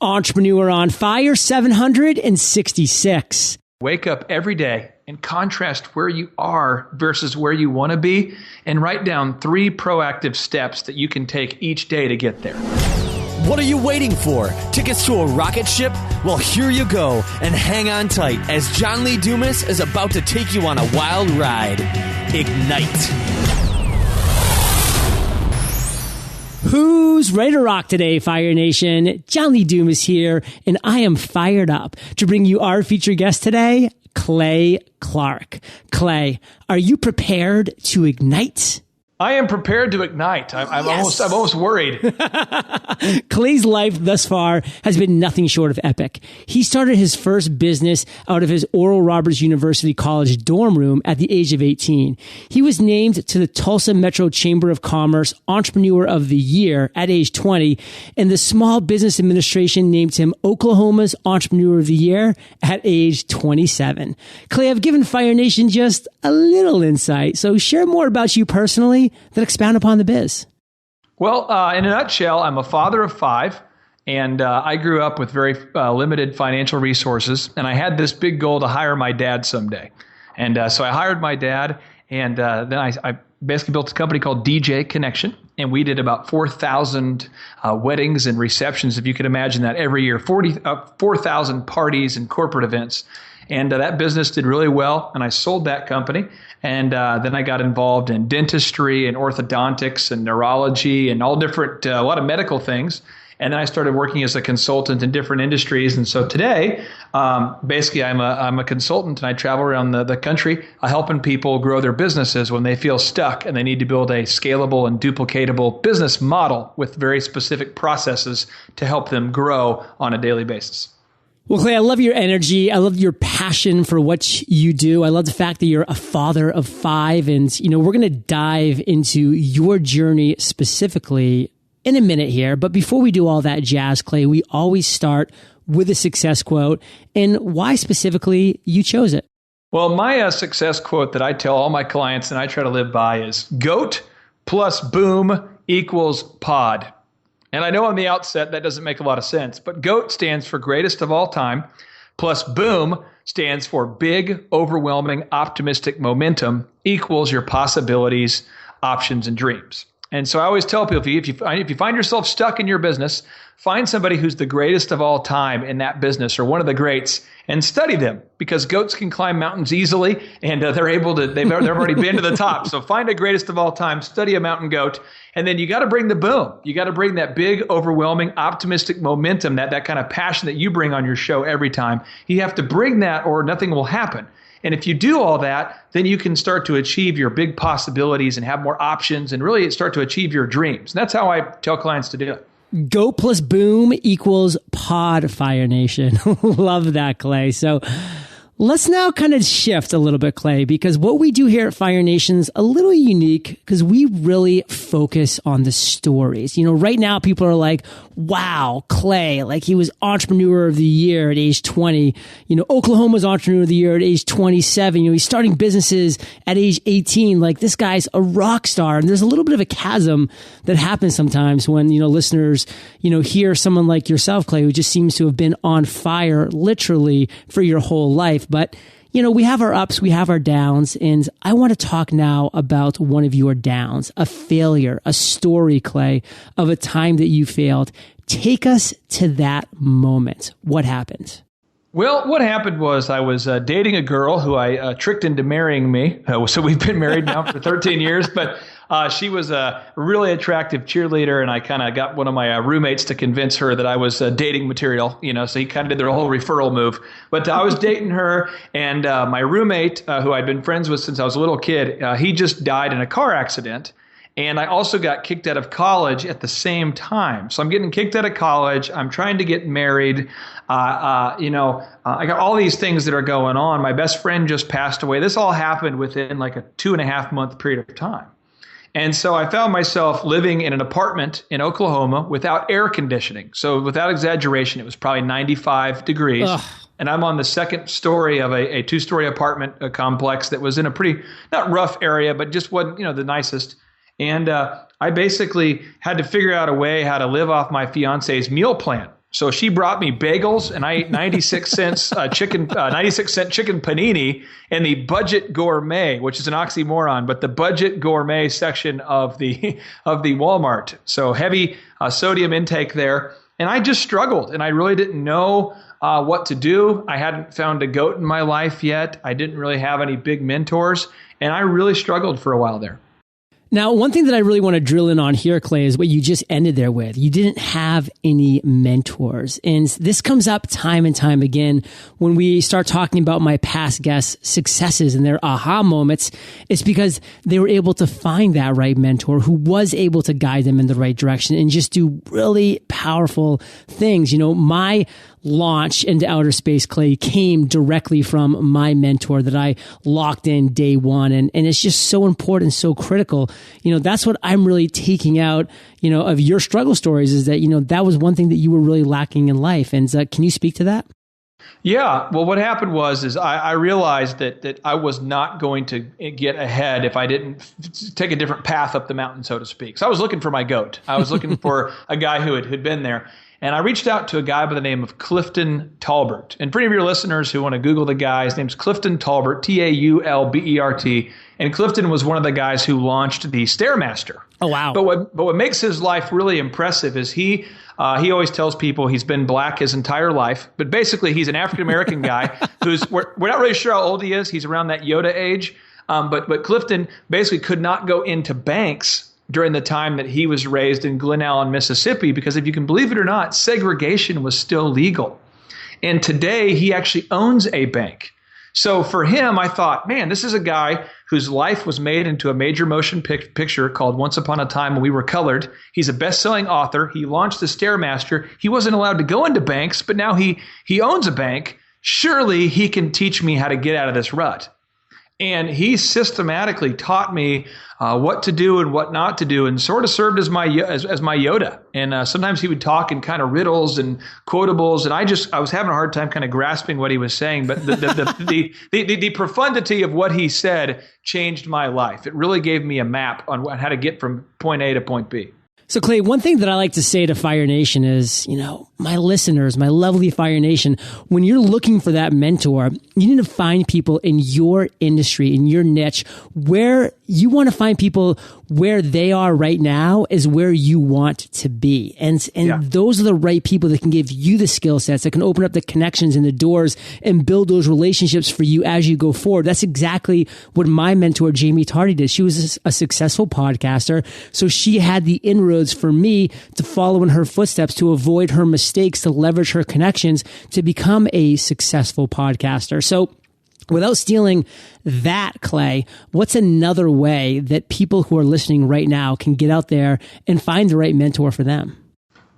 Entrepreneur on Fire 766. Wake up every day and contrast where you are versus where you want to be, and write down 3 proactive steps that you can take each day to get there. What are you waiting for? Tickets to a rocket ship? Well, here you go, and hang on tight as John Lee Dumas is about to take you on a wild ride. Ignite. Who's ready to rock today, Fire Nation? John Lee Dumas here, and I am fired up to bring you our featured guest today, Clay Clark. Clay, are you prepared to ignite? I am prepared to ignite. I'm almost worried. Clay's life thus far has been nothing short of epic. He started his first business out of his Oral Roberts University College dorm room at the age of 18. He was named to the Tulsa Metro Chamber of Commerce Entrepreneur of the Year at age 20, and the Small Business Administration named him Oklahoma's Entrepreneur of the Year at age 27. Clay, I've given Fire Nation just a little insight, so share more about you personally, then expound upon the biz. Well, in a nutshell, I'm a father of 5, and I grew up with very limited financial resources, and I had this big goal to hire my dad someday. And so I hired my dad, and then I basically built a company called DJ Connection, and we did about 4,000 weddings and receptions, if you could imagine that, every year, 4,000 parties and corporate events. And that business did really well, and I sold that company. And then I got involved in dentistry and orthodontics and neurology and all different, a lot of medical things. And then I started working as a consultant in different industries. And so today, basically, I'm a consultant, and I travel around the country helping people grow their businesses when they feel stuck and they need to build a scalable and duplicatable business model with very specific processes to help them grow on a daily basis. Well, Clay, I love your energy. I love your passion for what you do. I love the fact that you're a father of 5. And, we're going to dive into your journey specifically in a minute here. But before we do all that jazz, Clay, we always start with a success quote, and why specifically you chose it. Well, my success quote that I tell all my clients and I try to live by is GOAT plus boom equals pod. And I know on the outset that doesn't make a lot of sense, but GOAT stands for greatest of all time, plus boom stands for big, overwhelming, optimistic momentum equals your possibilities, options, and dreams. And so I always tell people, if you find yourself stuck in your business, find somebody who's the greatest of all time in that business or one of the greats and study them, because goats can climb mountains easily, and they've already been to the top. So find a greatest of all time, study a mountain goat, and then you got to bring the boom. You got to bring that big, overwhelming, optimistic momentum, that kind of passion that you bring on your show every time. You have to bring that or nothing will happen. And if you do all that, then you can start to achieve your big possibilities and have more options and really start to achieve your dreams. And that's how I tell clients to do it. Go plus boom equals pod, Fire Nation. Love that, Clay. So let's now kind of shift a little bit, Clay, because what we do here at Fire Nation is a little unique because we really focus on the stories. Right now people are like, wow, Clay, like he was Entrepreneur of the Year at age 20. Oklahoma's Entrepreneur of the Year at age 27. He's starting businesses at age 18. Like, this guy's a rock star. And there's a little bit of a chasm that happens sometimes when, listeners, hear someone like yourself, Clay, who just seems to have been on fire literally for your whole life. But, we have our ups, we have our downs, and I want to talk now about one of your downs, a failure, a story, Clay, of a time that you failed. Take us to that moment. What happened? Well, what happened was I was dating a girl who I tricked into marrying me. So we've been married now for 13 years, but she was a really attractive cheerleader, and I kind of got one of my roommates to convince her that I was dating material, so he kind of did the whole referral move. But I was dating her, and my roommate, who I'd been friends with since I was a little kid, he just died in a car accident. And I also got kicked out of college at the same time. So I'm getting kicked out of college. I'm trying to get married. I got all these things that are going on. My best friend just passed away. This all happened within like a 2.5 month period of time. And so I found myself living in an apartment in Oklahoma without air conditioning. So without exaggeration, it was probably 95 degrees. Ugh. And I'm on the second story of a 2-story apartment complex that was in a pretty, not rough area, but just wasn't, the nicest. And I basically had to figure out a way how to live off my fiance's meal plan. So she brought me bagels, and I ate 96 cent chicken panini in the budget gourmet, which is an oxymoron, but the budget gourmet section of the Walmart. So heavy sodium intake there, and I just struggled, and I really didn't know what to do. I hadn't found a goat in my life yet. I didn't really have any big mentors, and I really struggled for a while there. Now, one thing that I really want to drill in on here, Clay, is what you just ended there with. You didn't have any mentors. And this comes up time and time again when we start talking about my past guests' successes and their aha moments. It's because they were able to find that right mentor who was able to guide them in the right direction and just do really powerful things. You know, my launch into outer space, Clay, came directly from my mentor that I locked in day one. And it's just so important, so critical. You know, that's what I'm really taking out, you know, of your struggle stories is that, you know, that was one thing that you were really lacking in life. And can you speak to that? Yeah. Well, what happened was I realized that I was not going to get ahead if I didn't take a different path up the mountain, so to speak. So I was looking for my goat. I was looking for a guy who had been there. And I reached out to a guy by the name of Clifton Talbert. And for any of your listeners who want to Google the guy, his name's Clifton Talbert, Taulbert. And Clifton was one of the guys who launched the Stairmaster. Oh, wow. But what makes his life really impressive is he always tells people he's been black his entire life. But basically, he's an African-American guy who's, we're not really sure how old he is. He's around that Yoda age. But Clifton basically could not go into banks during the time that he was raised in Glen Allen, Mississippi, because if you can believe it or not, segregation was still legal. And today he actually owns a bank. So for him, I thought, man, this is a guy whose life was made into a major motion picture called Once Upon a Time When We Were Colored. He's a best-selling author. He launched the Stairmaster. He wasn't allowed to go into banks, but now he owns a bank. Surely he can teach me how to get out of this rut. And he systematically taught me what to do and what not to do, and sort of served as my Yoda. And sometimes he would talk in kind of riddles and quotables, and I was having a hard time kind of grasping what he was saying. But the profundity of what he said changed my life. It really gave me a map on how to get from point A to point B. So, Clay, one thing that I like to say to Fire Nation is, you know, my listeners, my lovely Fire Nation, when you're looking for that mentor, you need to find people in your industry, in your niche, where you want to find people where they are right now is where you want to be. And those are the right people that can give you the skill sets, that can open up the connections and the doors and build those relationships for you as you go forward. That's exactly what my mentor, Jamie Tardy, did. She was a successful podcaster. So she had the inroads for me to follow in her footsteps, to avoid her mistakes, to leverage her connections, to become a successful podcaster. So without stealing that, Clay, what's another way that people who are listening right now can get out there and find the right mentor for them?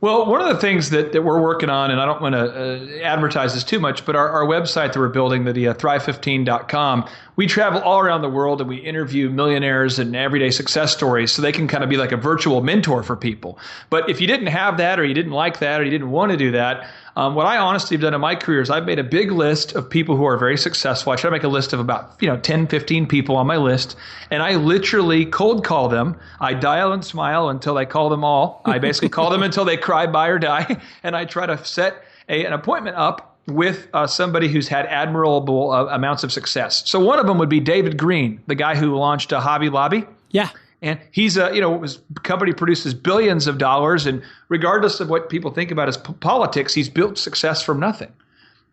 Well, one of the things that we're working on, and I don't want to advertise this too much, but our website that we're building, the thrive15.com, we travel all around the world and we interview millionaires and everyday success stories so they can kind of be like a virtual mentor for people. But if you didn't have that, or you didn't like that, or you didn't want to do that, what I honestly have done in my career is I've made a big list of people who are very successful. I try to make a list of about 10, 15 people on my list, and I literally cold call them. I dial and smile until I call them all. I basically call them until they cry, buy, or die, and I try to set an appointment up with somebody who's had admirable amounts of success. So one of them would be David Green, the guy who launched Hobby Lobby. Yeah. And he's his company produces billions of dollars, and regardless of what people think about his politics, he's built success from nothing.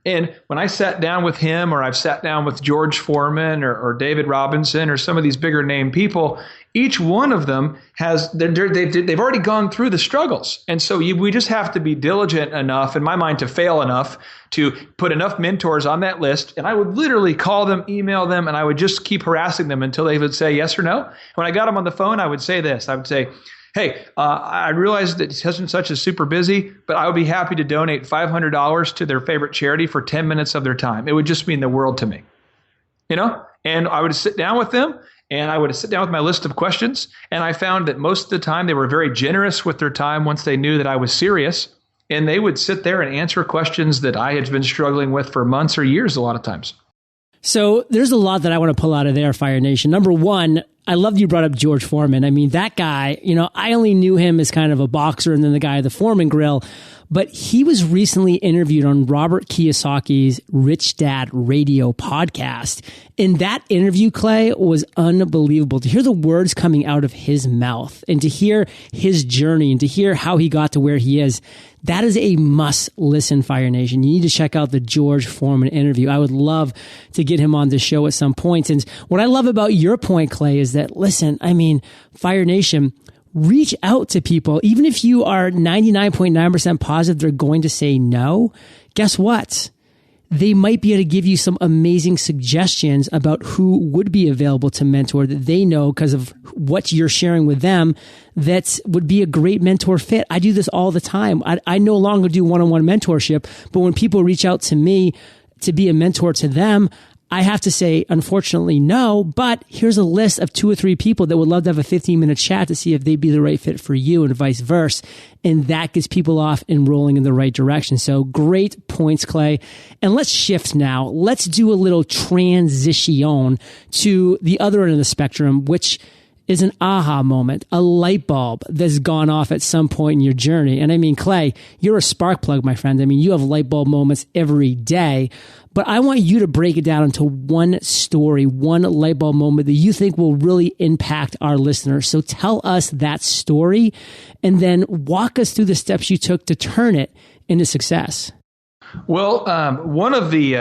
And when I sat down with him, or I've sat down with George Foreman or David Robinson or some of these bigger name people, each one of them they've already gone through the struggles. And so we just have to be diligent enough, in my mind, to fail enough to put enough mentors on that list. And I would literally call them, email them, and I would just keep harassing them until they would say yes or no. When I got them on the phone, I would say this. I would say, hey, I realize that such and such is super busy, but I would be happy to donate $500 to their favorite charity for 10 minutes of their time. It would just mean the world to me, And I would sit down with them, and I would sit down with my list of questions, and I found that most of the time they were very generous with their time once they knew that I was serious, and they would sit there and answer questions that I had been struggling with for months or years a lot of times. So there's a lot that I want to pull out of there, Fire Nation. Number one, I love you brought up George Foreman. I mean, that guy, I only knew him as kind of a boxer and then the guy at the Foreman Grill. but he was recently interviewed on Robert Kiyosaki's Rich Dad Radio podcast. And that interview, Clay, was unbelievable. To hear the words coming out of his mouth and to hear his journey and to hear how he got to where he is, that is a must listen, Fire Nation. You need to check out the George Foreman interview. I would love to get him on the show at some point. And what I love about your point, Clay, is that, listen, I mean, Fire Nation, reach out to people. Even if you are 99.9% positive they're going to say no, guess what? They might be able to give you some amazing suggestions about who would be available to mentor that they know because of what you're sharing with them that would be a great mentor fit. I do this all the time. I no longer do one-on-one mentorship, but when people reach out to me to be a mentor to them, I have to say, unfortunately, no, but here's a list of 2 or 3 people that would love to have a 15-minute chat to see if they'd be the right fit for you and vice versa. And that gets people off and rolling in the right direction. So great points, Clay. And let's shift now. Let's do a little transition to the other end of the spectrum, which is an aha moment, a light bulb that's gone off at some point in your journey. And I mean, Clay, you're a spark plug, my friend. I mean, you have light bulb moments every day, but I want you to break it down into one story, one light bulb moment that you think will really impact our listeners. So tell us that story and then walk us through the steps you took to turn it into success. Well, one of the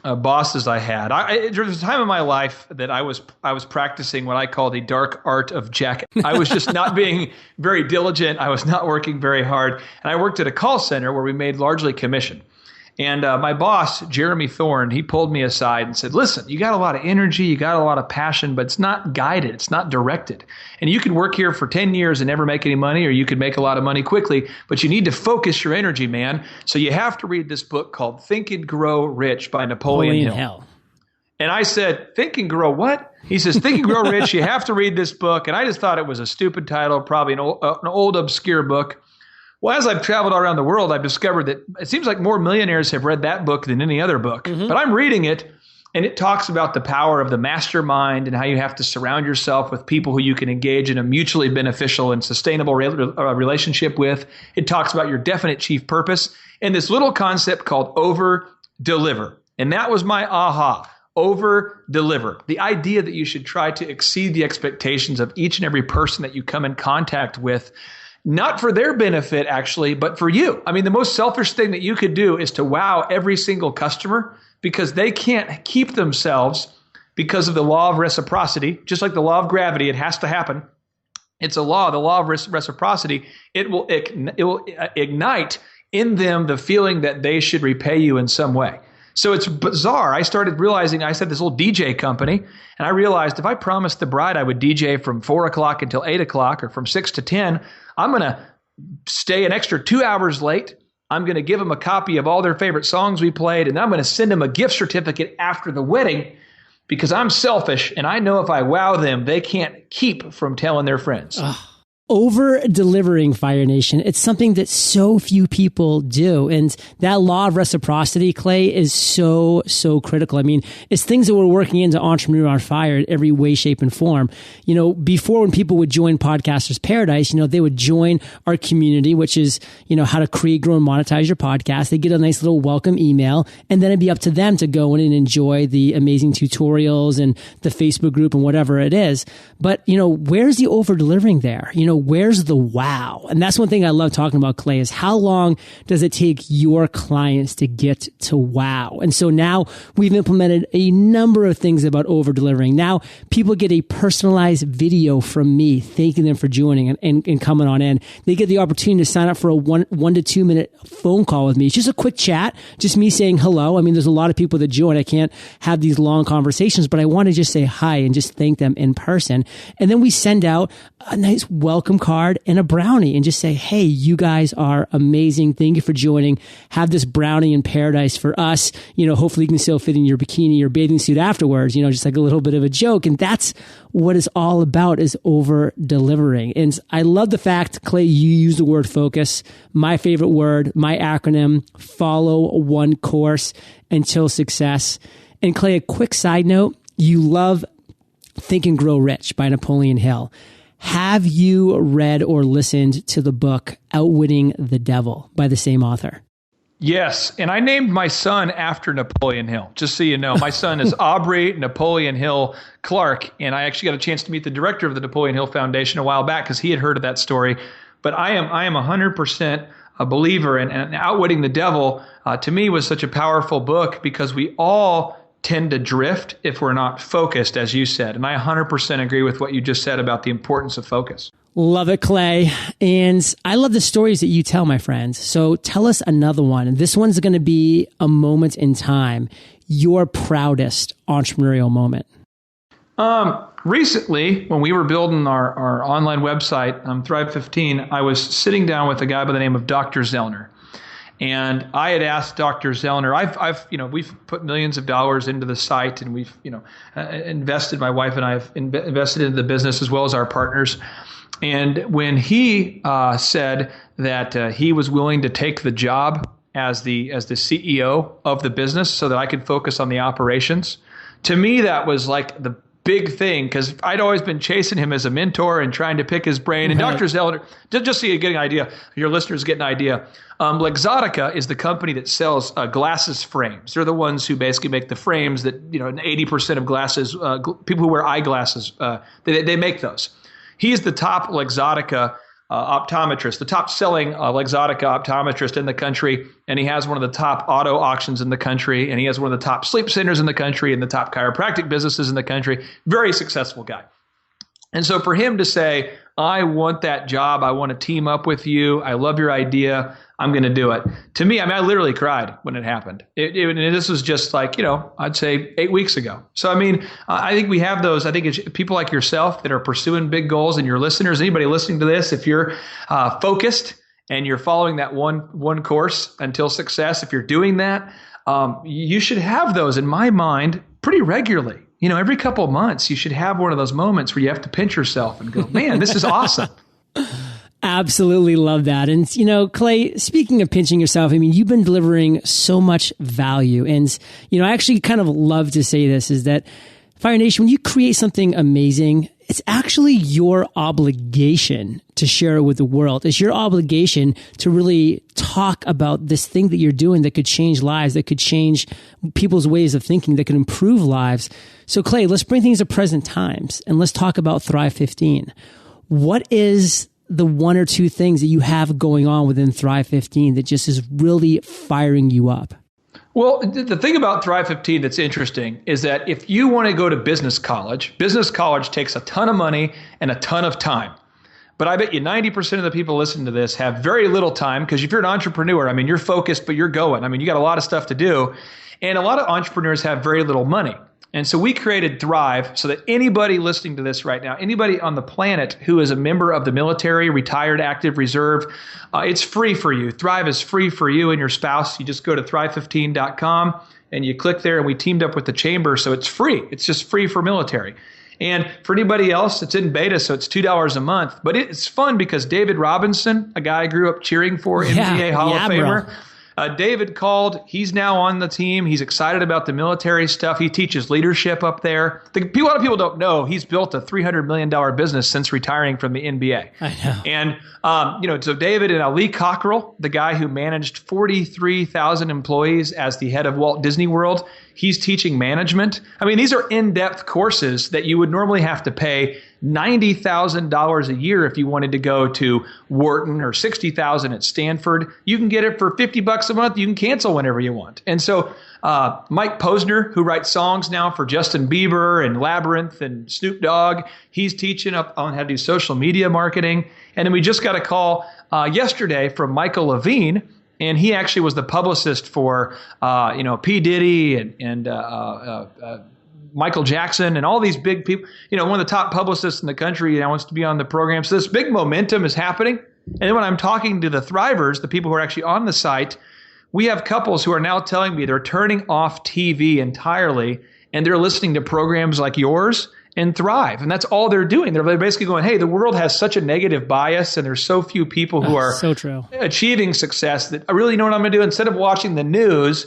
bosses I had, there was a time in my life that I was practicing what I call the dark art of jack. I was just not being very diligent. I was not working very hard. And I worked at a call center where we made largely commission. And my boss, Jeremy Thorne, he pulled me aside and said, listen, you got a lot of energy, you got a lot of passion, but it's not guided, it's not directed. And you can work here for 10 years and never make any money, or you could make a lot of money quickly, but you need to focus your energy, man. So you have to read this book called Think and Grow Rich by Napoleon Hill. And I said, Think and Grow what? He says, Think and Grow Rich, you have to read this book. And I just thought it was a stupid title, probably an old obscure book. Well, as I've traveled all around the world, I've discovered that it seems like more millionaires have read that book than any other book. Mm-hmm. But I'm reading it, and it talks about the power of the mastermind and how you have to surround yourself with people who you can engage in a mutually beneficial and sustainable relationship with. It talks about your definite chief purpose and this little concept called over-deliver. And that was my aha. Over-deliver. The idea that you should try to exceed the expectations of each and every person that you come in contact with, not for their benefit, actually, but for you. I mean, the most selfish thing that you could do is to wow every single customer because they can't keep themselves because of the law of reciprocity. Just like the law of gravity, it has to happen. It's a law, the law of reciprocity. It will ignite in them the feeling that they should repay you in some way. So it's bizarre. I started realizing, I said this little DJ company, and I realized if I promised the bride I would DJ from 4 o'clock until 8 o'clock or from 6 to 10, I'm going to stay an extra 2 hours late. I'm going to give them a copy of all their favorite songs we played, and I'm going to send them a gift certificate after the wedding because I'm selfish, and I know if I wow them, they can't keep from telling their friends. Over-delivering, Fire Nation. It's something that so few people do. And that law of reciprocity, Clay, is so critical. I mean, it's things that we're working into Entrepreneur on Fire in every way, shape, and form. You know, before when people would join Podcasters Paradise, you know, they would join our community, which is, you know, how to create, grow, and monetize your podcast. They get a nice little welcome email, and then it'd be up to them to go in and enjoy the amazing tutorials and the Facebook group and whatever it is. But, you know, where's the over-delivering there? You know, where's the wow? And that's one thing I love talking about, Clay, is how long does it take your clients to get to wow? And so now we've implemented a number of things about over-delivering. Now people get a personalized video from me thanking them for joining and coming on in. They get the opportunity to sign up for a 1 to 2 minute phone call with me. It's just a quick chat, just me saying hello. I mean, there's a lot of people that join. I can't have these long conversations, but I want to just say hi and just thank them in person. And then we send out a nice welcome card and a brownie and just say, hey, you guys are amazing. Thank you for joining. Have this brownie in paradise for us. You know, hopefully you can still fit in your bikini or bathing suit afterwards, you know, just like a little bit of a joke. And that's what it's all about, is over delivering. And I love the fact, Clay, you use the word focus. My favorite word, my acronym, follow one course until success. And Clay, a quick side note, you love Think and Grow Rich by Napoleon Hill. Have you read or listened to the book Outwitting the Devil by the same author? Yes. And I named my son after Napoleon Hill, just so you know. My son is Aubrey Napoleon Hill Clark. And I actually got a chance to meet the director of the Napoleon Hill Foundation a while back because he had heard of that story. But I am 100% a believer. And Outwitting the Devil, to me, was such a powerful book because we all tend to drift if we're not focused, as you said. And I 100% agree with what you just said about the importance of focus. Love it, Clay. And I love the stories that you tell, my friends. So tell us another one. And this one's going to be a moment in time, your proudest entrepreneurial moment. Recently, when we were building our online website, Thrive 15, I was sitting down with a guy by the name of Dr. Zellner. And I had asked Dr. Zellner, we've put millions of dollars into the site, and we've, invested, my wife and I have invested into the business as well as our partners. And when he said that he was willing to take the job as the CEO of the business so that I could focus on the operations, to me, that was like the big thing, because I'd always been chasing him as a mentor and trying to pick his brain. And Dr. Zellner, just so you get an idea, your listeners get an idea, Luxottica is the company that sells glasses frames. They're the ones who basically make the frames that, 80% of glasses, people who wear eyeglasses, they make those. He's the top Luxottica optometrist, the top selling Luxottica optometrist in the country, and he has one of the top auto auctions in the country, and he has one of the top sleep centers in the country and the top chiropractic businesses in the country. Very successful guy. And so for him to say, I want that job, I want to team up with you, I love your idea, I'm going to do it. To me, I literally cried when it happened. And this was just like, I'd say 8 weeks ago. So, I think we have those. I think it's people like yourself that are pursuing big goals, and your listeners, anybody listening to this, if you're focused and you're following that one course until success, if you're doing that, you should have those, in my mind, pretty regularly. Every couple of months, you should have one of those moments where you have to pinch yourself and go, man, this is awesome. Absolutely love that. And, Clay, speaking of pinching yourself, you've been delivering so much value. And, I actually kind of love to say this is that Fire Nation, when you create something amazing, it's actually your obligation to share it with the world. It's your obligation to really talk about this thing that you're doing that could change lives, that could change people's ways of thinking, that could improve lives. So, Clay, let's bring things to present times and let's talk about Thrive 15. What is the one or two things that you have going on within Thrive 15 that just is really firing you up? Well, the thing about Thrive 15 that's interesting is that if you want to go to business college takes a ton of money and a ton of time. But I bet you 90% of the people listening to this have very little time, because if you're an entrepreneur, you're focused, but you're going. You got a lot of stuff to do. And a lot of entrepreneurs have very little money. And so we created Thrive so that anybody listening to this right now, anybody on the planet who is a member of the military, retired, active, reserve, it's free for you. Thrive is free for you and your spouse. You just go to thrive15.com and you click there, and we teamed up with the chamber, so it's free. It's just free for military. And for anybody else, it's in beta, so it's $2 a month. But it's fun because David Robinson, a guy I grew up cheering for, NBA Hall of Famer, bro. David called. He's now on the team. He's excited about the military stuff. He teaches leadership up there. A lot of people don't know he's built a $300 million business since retiring from the NBA. I know. And, so David and Ali Cockrell, the guy who managed 43,000 employees as the head of Walt Disney World, he's teaching management. These are in-depth courses that you would normally have to pay $90,000 a year if you wanted to go to Wharton, or $60,000 at Stanford. You can get it for $50 a month. You can cancel whenever you want. And so Mike Posner, who writes songs now for Justin Bieber and Labyrinth and Snoop Dogg, he's teaching up on how to do social media marketing. And then we just got a call yesterday from Michael Levine, and he actually was the publicist for P. Diddy and Michael Jackson and all these big people. One of the top publicists in the country wants to be on the program. So this big momentum is happening. And then when I'm talking to the Thrivers, the people who are actually on the site, we have couples who are now telling me they're turning off TV entirely, and they're listening to programs like yours and Thrive. And that's all they're doing. They're basically going, hey, the world has such a negative bias, and there's so few people who are so true. Achieving success, that I really know what I'm going to do. Instead of watching the news,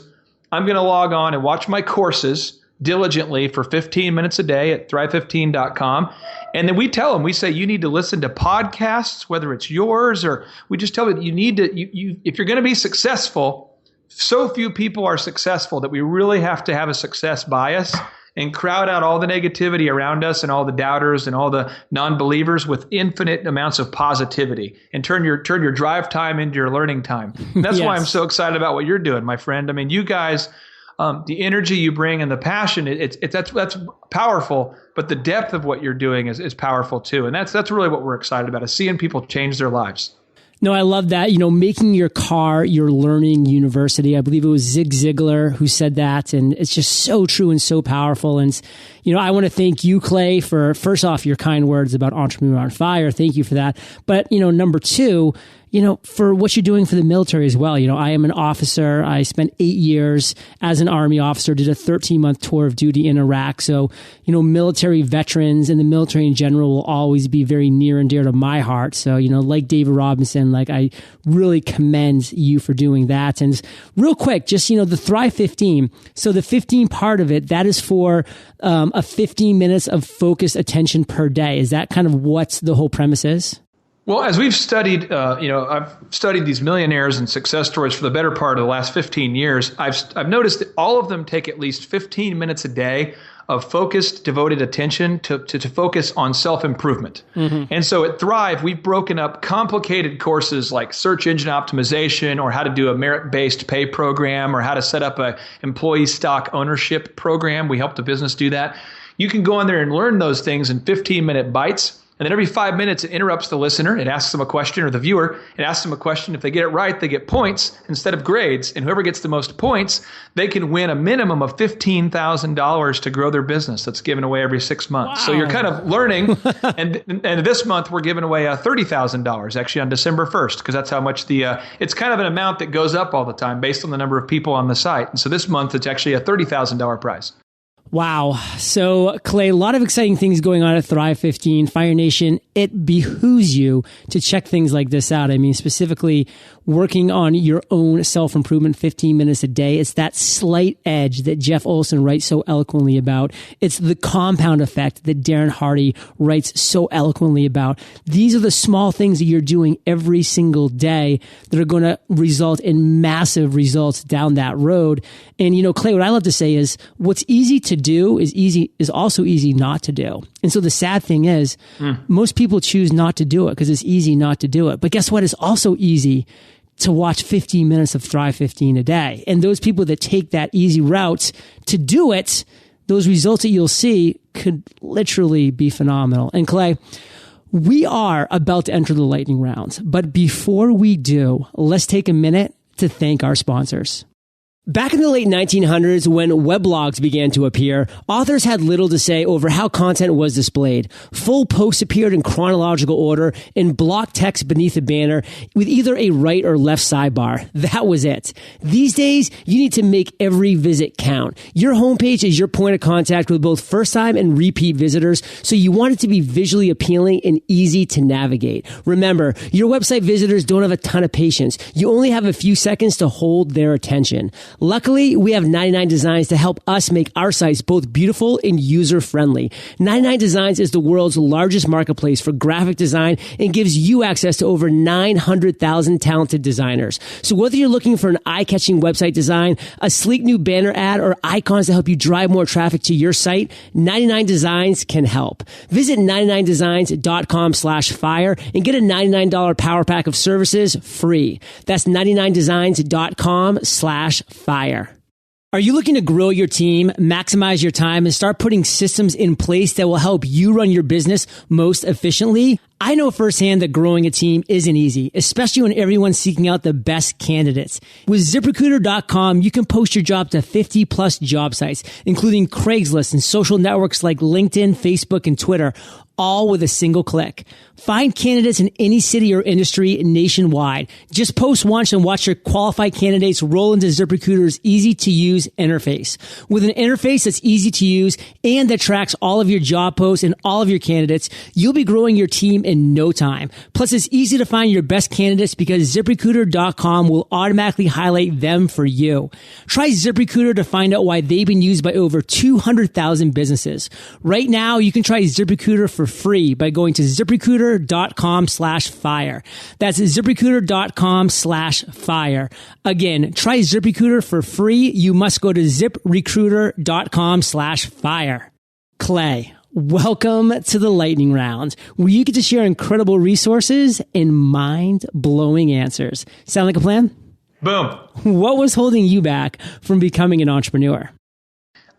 I'm going to log on and watch my courses diligently for 15 minutes a day at thrive15.com. And then we tell them, we say, you need to listen to podcasts, whether it's yours, or we just tell them you need to, if you're going to be successful, so few people are successful that we really have to have a success bias and crowd out all the negativity around us and all the doubters and all the non-believers with infinite amounts of positivity, and turn your drive time into your learning time. And that's why I'm so excited about what you're doing, my friend. I mean, you guys, the energy you bring and the passion, that's powerful, but the depth of what you're doing is powerful too. And that's really what we're excited about, is seeing people change their lives. No, I love that. Making your car your learning university. I believe it was Zig Ziglar who said that. And it's just so true and so powerful. And, I want to thank you, Clay, for, first off, your kind words about Entrepreneur on Fire. Thank you for that. But, number two, for what you're doing for the military as well. I am an officer. I spent 8 years as an Army officer, did a 13-month tour of duty in Iraq. So, military veterans and the military in general will always be very near and dear to my heart. So, like David Robinson, I really commend you for doing that. And real quick, just, the Thrive 15. So the 15 part of it, that is for a 15 minutes of focused attention per day. Is that kind of what the whole premise is? Well, as we've studied, I've studied these millionaires and success stories for the better part of the last 15 years. I've noticed that all of them take at least 15 minutes a day of focused, devoted attention to focus on self-improvement. Mm-hmm. And so at Thrive, we've broken up complicated courses like search engine optimization, or how to do a merit-based pay program, or how to set up a employee stock ownership program. We help the business do that. You can go in there and learn those things in 15-minute bites. And then every 5 minutes, it interrupts the listener. It asks them a question, or the viewer. It asks them a question. If they get it right, they get points instead of grades. And whoever gets the most points, they can win a minimum of $15,000 to grow their business. That's given away every 6 months. Wow. So you're kind of learning. and this month, we're giving away $30,000 actually on December 1st, because that's how much it's kind of an amount that goes up all the time based on the number of people on the site. And so this month, it's actually a $30,000 prize. Wow. So, Clay, a lot of exciting things going on at Thrive 15. Fire Nation, it behooves you to check things like this out. I mean, specifically working on your own self-improvement 15 minutes a day. It's that slight edge that Jeff Olson writes so eloquently about. It's the compound effect that Darren Hardy writes so eloquently about. These are the small things that you're doing every single day that are going to result in massive results down that road. And, Clay, what I love to say is what's easy to do is also easy not to do. And so the sad thing is most people choose not to do it because it's easy not to do it. But guess what? It's also easy to watch 15 minutes of Thrive 15 a day. And those people that take that easy route to do it, those results that you'll see could literally be phenomenal. And Clay, we are about to enter the lightning round. But before we do, let's take a minute to thank our sponsors. Back in the late 1900s, when weblogs began to appear, authors had little to say over how content was displayed. Full posts appeared in chronological order in block text beneath a banner with either a right or left sidebar. That was it. These days, you need to make every visit count. Your homepage is your point of contact with both first-time and repeat visitors, so you want it to be visually appealing and easy to navigate. Remember, your website visitors don't have a ton of patience. You only have a few seconds to hold their attention. Luckily, we have 99 Designs to help us make our sites both beautiful and user-friendly. 99 Designs is the world's largest marketplace for graphic design and gives you access to over 900,000 talented designers. So whether you're looking for an eye-catching website design, a sleek new banner ad, or icons to help you drive more traffic to your site, 99 Designs can help. Visit 99designs.com/fire and get a $99 power pack of services free. That's 99designs.com/fire. Are you looking to grow your team, maximize your time, and start putting systems in place that will help you run your business most efficiently? I know firsthand that growing a team isn't easy, especially when everyone's seeking out the best candidates. With ZipRecruiter.com, you can post your job to 50 plus job sites, including Craigslist and social networks like LinkedIn, Facebook, and Twitter, all with a single click. Find candidates in any city or industry nationwide. Just post once and watch your qualified candidates roll into ZipRecruiter's easy-to-use interface. With an interface that's easy to use and that tracks all of your job posts and all of your candidates, you'll be growing your team in no time. Plus, it's easy to find your best candidates because ZipRecruiter.com will automatically highlight them for you. Try ZipRecruiter to find out why they've been used by over 200,000 businesses. Right now, you can try ZipRecruiter for free by going to ZipRecruiter.com/fire. That's ZipRecruiter.com/fire. Again, try ZipRecruiter for free. You must go to ZipRecruiter.com/fire. Clay, welcome to the lightning round, where you get to share incredible resources and mind-blowing answers. Sound like a plan? Boom. What was holding you back from becoming an entrepreneur?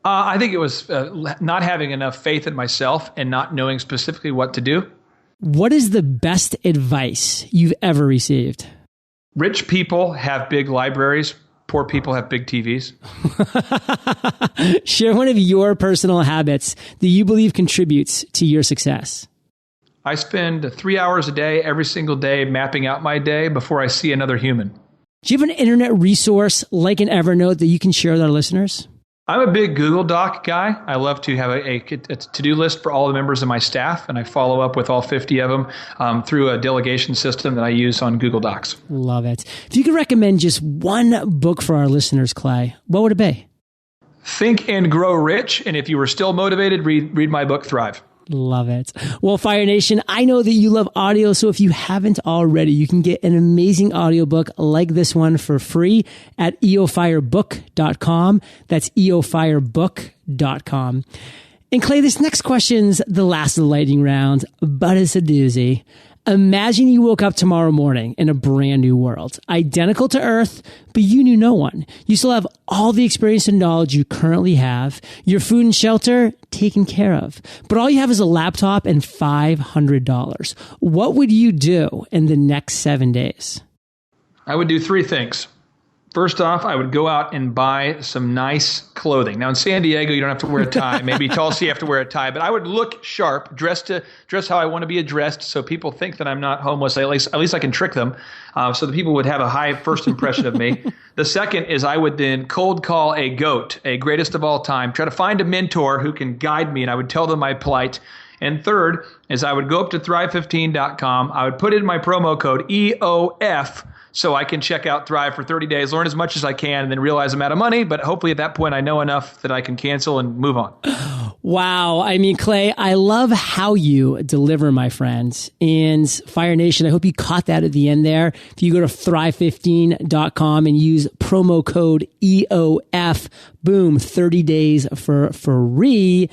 I think it was not having enough faith in myself and not knowing specifically what to do. What is the best advice you've ever received? Rich people have big libraries. Poor people have big TVs. Share one of your personal habits that you believe contributes to your success. I spend 3 hours a day, every single day, mapping out my day before I see another human. Do you have an internet resource like an Evernote that you can share with our listeners? I'm a big Google Doc guy. I love to have a to-do list for all the members of my staff, and I follow up with all 50 of them through a delegation system that I use on Google Docs. Love it. If you could recommend just one book for our listeners, Clay, what would it be? Think and Grow Rich, and if you were still motivated, read my book, Thrive. Love it. Well, Fire Nation, I know that you love audio, so if you haven't already, you can get an amazing audiobook like this one for free at eofirebook.com. That's eofirebook.com. And Clay, this next question's the last of the lightning round, but it's a doozy. Imagine you woke up tomorrow morning in a brand new world, identical to Earth, but you knew no one. You still have all the experience and knowledge you currently have, your food and shelter taken care of, but all you have is a laptop and $500. What would you do in the next 7 days? I would do three things. First off, I would go out and buy some nice clothing. Now in San Diego, you don't have to wear a tie. Maybe Tulsa, you have to wear a tie. But I would look sharp, dress how I want to be addressed, so people think that I'm not homeless. At least I can trick them, so that people would have a high first impression of me. The second is I would then cold call a GOAT, a greatest of all time, try to find a mentor who can guide me, and I would tell them my plight. And third is I would go up to thrive15.com. I would put in my promo code EOF, so I can check out Thrive for 30 days, learn as much as I can, and then realize I'm out of money. But hopefully at that point, I know enough that I can cancel and move on. Wow. I mean, Clay, I love how you deliver, my friends. And Fire Nation, I hope you caught that at the end there. If you go to thrive15.com and use promo code EOF, boom, 30 days for free.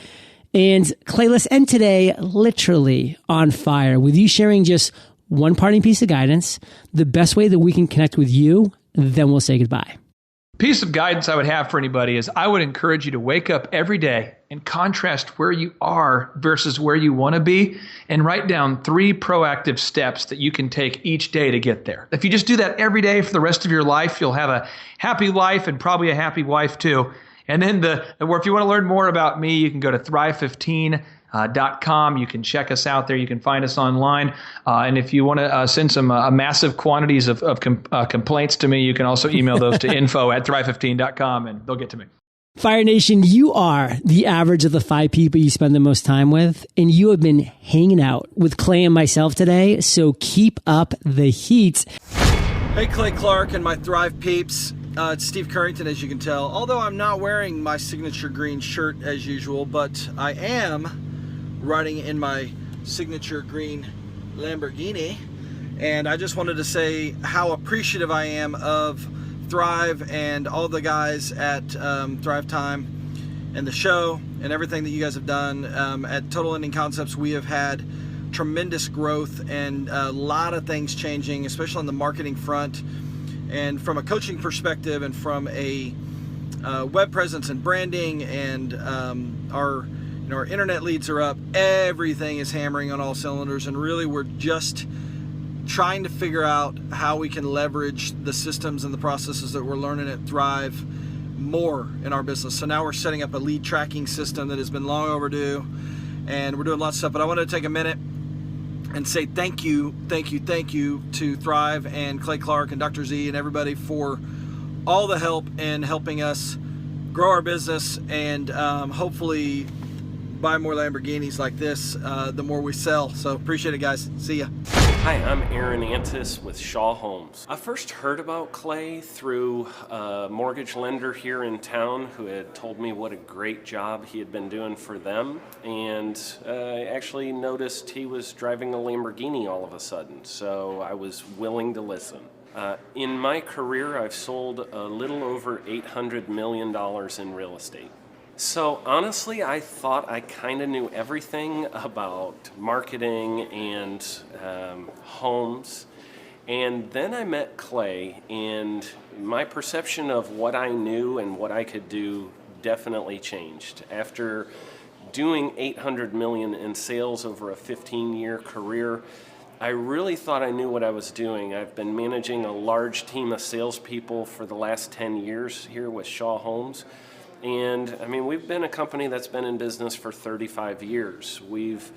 And Clay, let's end today literally on fire with you sharing just one parting piece of guidance, the best way that we can connect with you, then we'll say goodbye. Piece of guidance I would have for anybody is I would encourage you to wake up every day and contrast where you are versus where you want to be and write down 3 proactive steps that you can take each day to get there. If you just do that every day for the rest of your life, you'll have a happy life and probably a happy wife too. And then if you want to learn more about me, you can go to thrive15.com. You can check us out there. You can find us online. And if you want to send some massive quantities of complaints to me, you can also email those to info@thrive15.com and they'll get to me. Fire Nation, you are the average of the 5 people you spend the most time with, and you have been hanging out with Clay and myself today, so keep up the heat. Hey, Clay Clark and my Thrive peeps. It's Steve Currington, as you can tell. Although I'm not wearing my signature green shirt as usual, but I am riding in my signature green Lamborghini. And I just wanted to say how appreciative I am of Thrive and all the guys at Thrive Time and the show and everything that you guys have done. At Total Ending Concepts, we have had tremendous growth and a lot of things changing, especially on the marketing front. And from a coaching perspective and from a web presence and branding and our internet leads are up. Everything is hammering on all cylinders, and really we're just trying to figure out how we can leverage the systems and the processes that we're learning at Thrive more in our business. So now we're setting up a lead tracking system that has been long overdue, and we're doing lots of stuff. But I wanted to take a minute and say thank you to Thrive and Clay Clark and Dr. Z and everybody for all the help in helping us grow our business and hopefully buy more Lamborghinis like this the more we sell. So appreciate it, guys. See ya. Hi, I'm Aaron Antis with Shaw Homes. I first heard about Clay through a mortgage lender here in town who had told me what a great job he had been doing for them, and I actually noticed he was driving a Lamborghini all of a sudden, so I was willing to listen. In my career, I've sold a little over $800 million in real estate. So honestly, I thought I kind of knew everything about marketing and homes. And then I met Clay, and my perception of what I knew and what I could do definitely changed. After doing $800 million in sales over a 15-year career, I really thought I knew what I was doing. I've been managing a large team of salespeople for the last 10 years here with Shaw Homes. And I mean, we've been a company that's been in business for 35 years. We've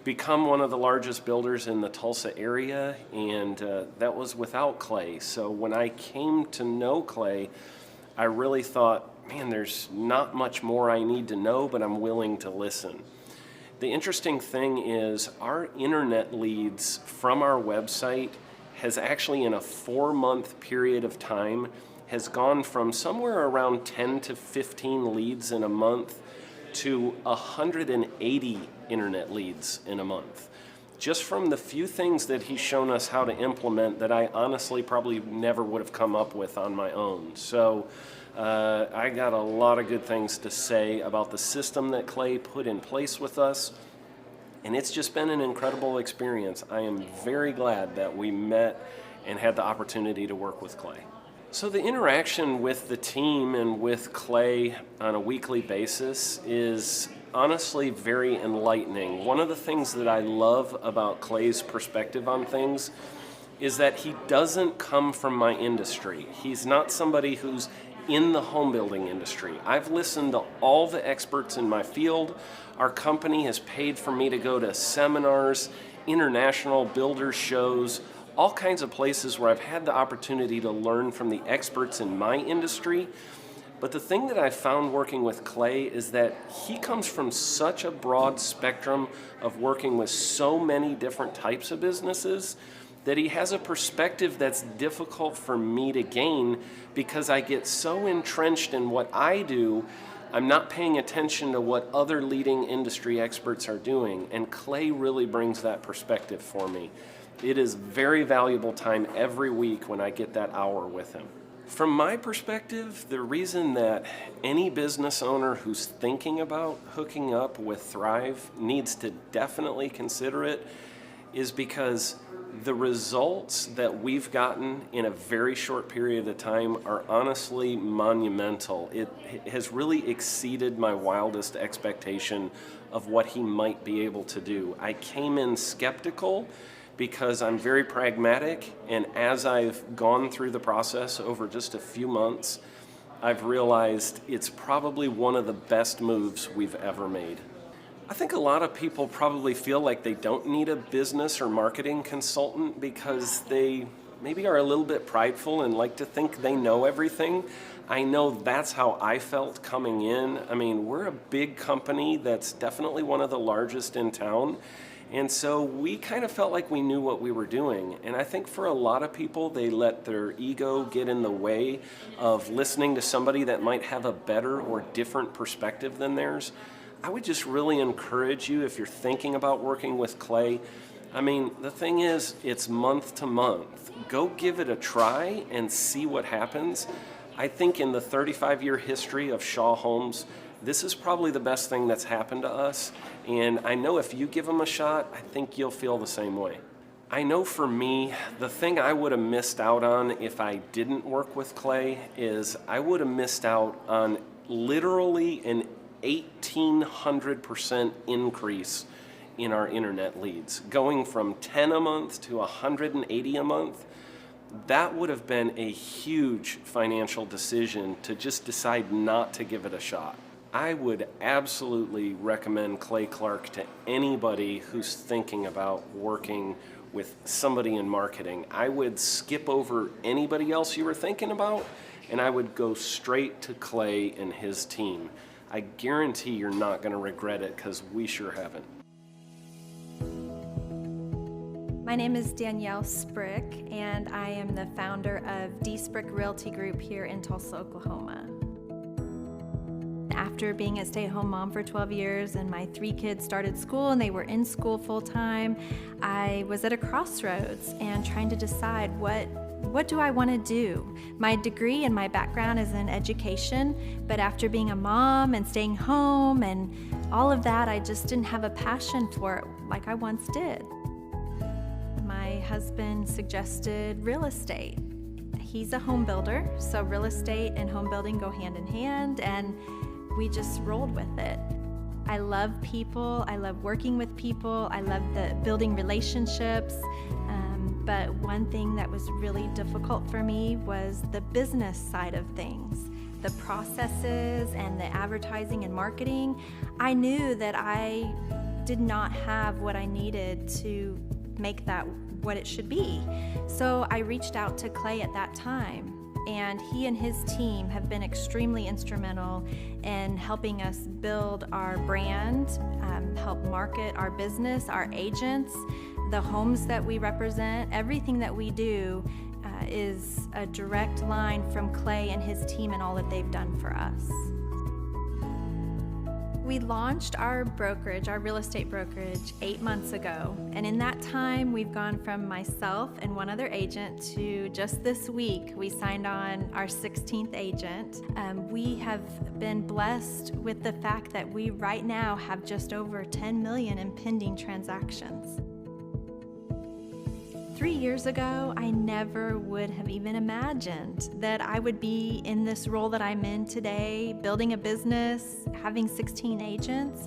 become one of the largest builders in the Tulsa area, and that was without Clay. So when I came to know Clay, I really thought, man, there's not much more I need to know, but I'm willing to listen. The interesting thing is our internet leads from our website has actually, in a 4-month period of time, has gone from somewhere around 10 to 15 leads in a month to 180 internet leads in a month. Just from the few things that he's shown us how to implement that I honestly probably never would have come up with on my own. So I got a lot of good things to say about the system that Clay put in place with us, and it's just been an incredible experience. I am very glad that we met and had the opportunity to work with Clay. So the interaction with the team and with Clay on a weekly basis is honestly very enlightening. One of the things that I love about Clay's perspective on things is that he doesn't come from my industry. He's not somebody who's in the home building industry. I've listened to all the experts in my field. Our company has paid for me to go to seminars, international builder shows, all kinds of places where I've had the opportunity to learn from the experts in my industry. But the thing that I found working with Clay is that he comes from such a broad spectrum of working with so many different types of businesses that he has a perspective that's difficult for me to gain because I get so entrenched in what I do, I'm not paying attention to what other leading industry experts are doing. And Clay really brings that perspective for me. It is very valuable time every week when I get that hour with him. From my perspective, the reason that any business owner who's thinking about hooking up with Thrive needs to definitely consider it is because the results that we've gotten in a very short period of time are honestly monumental. It has really exceeded my wildest expectation of what he might be able to do. I came in skeptical because I'm very pragmatic, and as I've gone through the process over just a few months, I've realized it's probably one of the best moves we've ever made. I think a lot of people probably feel like they don't need a business or marketing consultant because they maybe are a little bit prideful and like to think they know everything. I know that's how I felt coming in. I mean, we're a big company that's definitely one of the largest in town. And so we kind of felt like we knew what we were doing. And I think for a lot of people, they let their ego get in the way of listening to somebody that might have a better or different perspective than theirs. I would just really encourage you, if you're thinking about working with Clay, I mean, the thing is, it's month to month. Go give it a try and see what happens. I think in the 35-year history of Shaw Homes, this is probably the best thing that's happened to us. And I know if you give them a shot, I think you'll feel the same way. I know for me, the thing I would have missed out on if I didn't work with Clay is I would have missed out on literally an 1,800% increase in our internet leads. Going from 10 a month to 180 a month, that would have been a huge financial decision to just decide not to give it a shot. I would absolutely recommend Clay Clark to anybody who's thinking about working with somebody in marketing. I would skip over anybody else you were thinking about, and I would go straight to Clay and his team. I guarantee you're not going to regret it, because we sure haven't. My name is Danielle Sprick, and I am the founder of D Sprick Realty Group here in Tulsa, Oklahoma. After being a stay-at-home mom for 12 years and my 3 kids started school and they were in school full-time, I was at a crossroads and trying to decide what do I want to do? My degree and my background is in education, but after being a mom and staying home and all of that, I just didn't have a passion for it like I once did. My husband suggested real estate. He's a home builder, so real estate and home building go hand in hand, and we just rolled with it. I love people, I love working with people, I love the building relationships, but one thing that was really difficult for me was the business side of things, the processes and the advertising and marketing. I knew that I did not have what I needed to make that what it should be. So I reached out to Clay at that time, and he and his team have been extremely instrumental in helping us build our brand, help market our business, our agents, the homes that we represent. Everything that we do is a direct line from Clay and his team and all that they've done for us. We launched our brokerage, our real estate brokerage, 8 months ago. And in that time, we've gone from myself and one other agent to just this week, we signed on our 16th agent. We have been blessed with the fact that we right now have just over 10 million in pending transactions. 3 years ago, I never would have even imagined that I would be in this role that I'm in today, building a business, having 16 agents.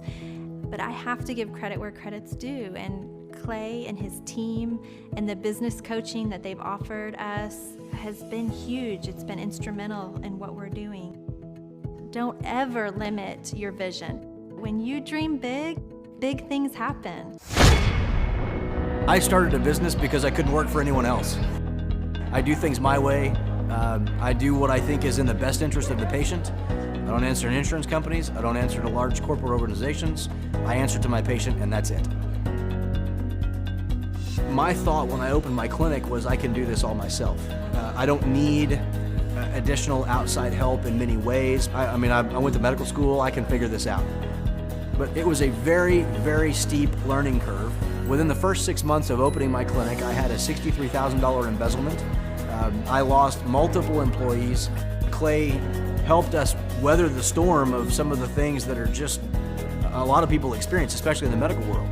But I have to give credit where credit's due, and Clay and his team and the business coaching that they've offered us has been huge. It's been instrumental in what we're doing. Don't ever limit your vision. When you dream big, big things happen. I started a business because I couldn't work for anyone else. I do things my way. I do what I think is in the best interest of the patient. I don't answer to insurance companies. I don't answer to large corporate organizations. I answer to my patient, and that's it. My thought when I opened my clinic was I can do this all myself. I don't need additional outside help in many ways. I went to medical school. I can figure this out. But it was a very, very steep learning curve. Within the first 6 months of opening my clinic, I had a $63,000 embezzlement. I lost multiple employees. Clay helped us weather the storm of some of the things that are just a lot of people experience, especially in the medical world.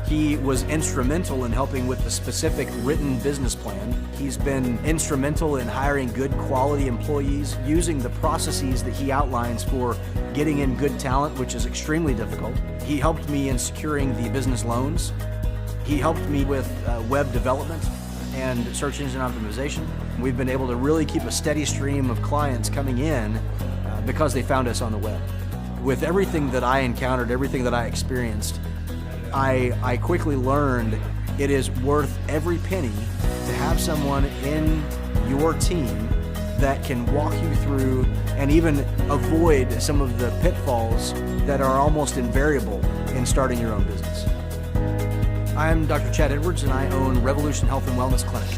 He was instrumental in helping with the specific written business plan. He's been instrumental in hiring good quality employees, using the processes that he outlines for getting in good talent, which is extremely difficult. He helped me in securing the business loans. He helped me with web development and search engine optimization. We've been able to really keep a steady stream of clients coming in because they found us on the web. With everything that I encountered, everything that I experienced, I quickly learned it is worth every penny to have someone in your team that can walk you through and even avoid some of the pitfalls that are almost invariable in starting your own business. I'm Dr. Chad Edwards, and I own Revolution Health and Wellness Clinic.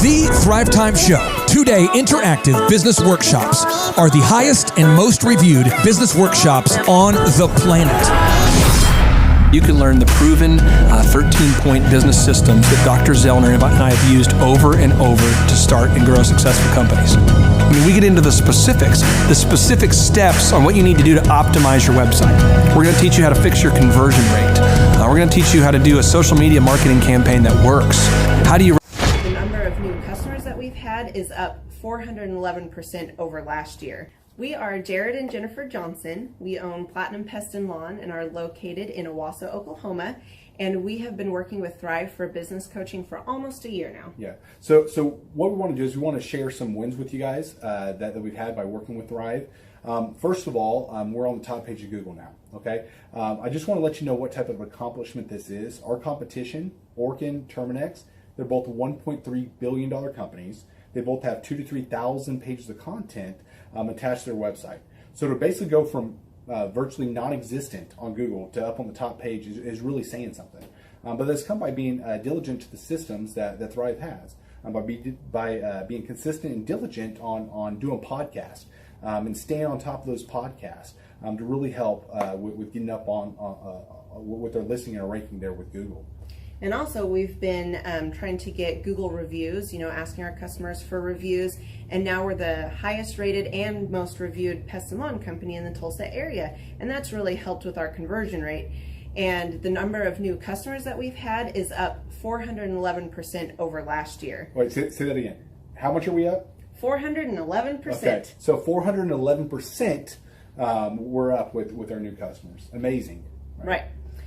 The Thrive Time Show, 2-day interactive business workshops, are the highest and most reviewed business workshops on the planet. You can learn the proven 13-point business systems that Dr. Zellner and I have used over and over to start and grow successful companies. I mean, we get into the specific steps on what you need to do to optimize your website. We're going to teach you how to fix your conversion rate. We're going to teach you how to do a social media marketing campaign that works. How do you... The number of new customers that we've had is up 411% over last year. We are Jared and Jennifer Johnson. We own Platinum Pest and Lawn and are located in Owasso, Oklahoma. And we have been working with Thrive for business coaching for almost a year now. Yeah. So what we want to do is we want to share some wins with you guys that we've had by working with Thrive. First of all, we're on the top page of Google now. Okay. I just want to let you know what type of accomplishment this is. Our competition, Orkin, Terminex, they're both $1.3 billion companies. They both have 2,000 to 3,000 pages of content attached to their website. So to basically go from virtually non-existent on Google to up on the top page is really saying something. But that's come by being diligent to the systems that Thrive has, by being consistent and diligent on doing podcasts and staying on top of those podcasts to really help with getting up on with their listing and ranking there with Google. And also we've been trying to get Google reviews, asking our customers for reviews. And now we're the highest rated and most reviewed pest and lawn company in the Tulsa area. And that's really helped with our conversion rate. And the number of new customers that we've had is up 411% over last year. Wait, say that again. How much are we up? 411%. Okay, so 411% we're up with our new customers. Amazing. Right.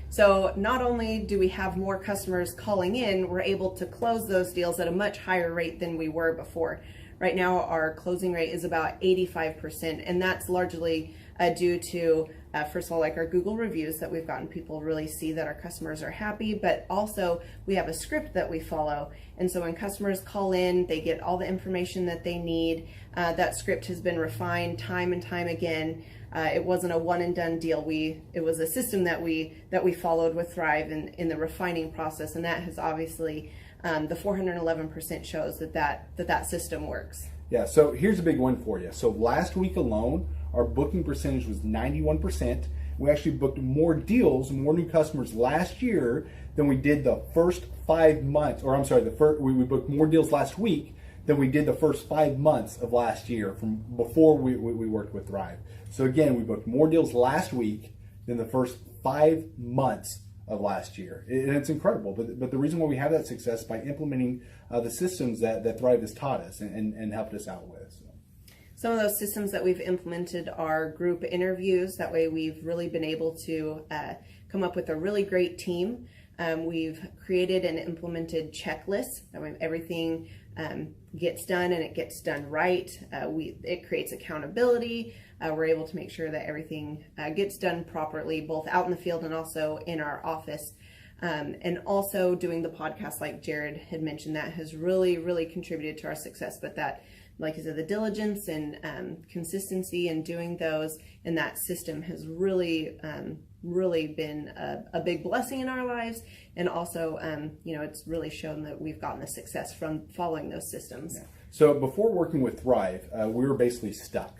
So not only do we have more customers calling in, we're able to close those deals at a much higher rate than we were before. Right now, our closing rate is about 85%, and that's largely due to, first of all, like our Google reviews that we've gotten people really see that our customers are happy, but also we have a script that we follow. And so when customers call in, they get all the information that they need. That script has been refined time and time again. It wasn't a one and done deal. It was a system that we followed with Thrive in the refining process, and that has obviously the 411% shows that system works. Yeah. So here's a big one for you. So last week alone, our booking percentage was 91%. We actually booked more deals, more new customers last year than we did the first 5 months. Or I'm sorry, we booked more deals last week than we did the first 5 months of last year from before we worked with Thrive. So again, we booked more deals last week than the first 5 months of last year. And it's incredible. But the reason why we have that success is by implementing the systems that Thrive has taught us and helped us out with. So. Some of those systems that we've implemented are group interviews. That way we've really been able to come up with a really great team. We've created and implemented checklists. That way everything gets done and it gets done right. It creates accountability. We're able to make sure that everything gets done properly, both out in the field and also in our office. And also doing the podcast, like Jared had mentioned, that has really, really contributed to our success. But that, like I said, the diligence and consistency in doing those and that system has really, really been a big blessing in our lives. And also, it's really shown that we've gotten the success from following those systems. Yeah. So before working with Thrive, we were basically stuck.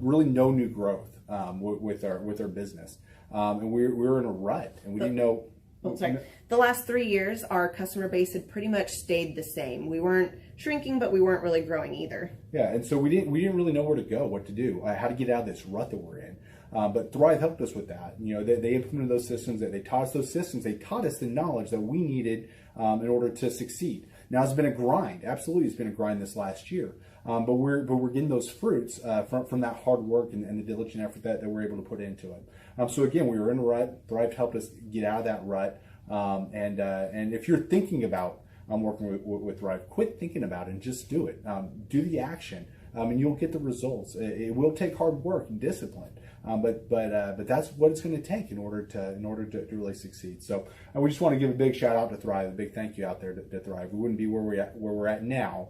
Really no new growth with our business. And we were in a rut, and we didn't know. The last 3 years, our customer base had pretty much stayed the same. We weren't shrinking, but we weren't really growing either. Yeah, and so we didn't really know where to go, what to do, how to get out of this rut that we're in. But Thrive helped us with that. They implemented those systems. They taught us those systems. They taught us the knowledge that we needed in order to succeed. Now it's been a grind. Absolutely, it's been a grind this last year. But we're getting those fruits from that hard work and the diligent effort that we're able to put into it. So again, we were in a rut. Thrive helped us get out of that rut. And if you're thinking about working with Thrive, quit thinking about it and just do it. Do the action, and you'll get the results. It will take hard work and discipline, but that's what it's going to take in order to really succeed. So we just want to give a big shout out to Thrive, a big thank you out there to Thrive. We wouldn't be where we're at now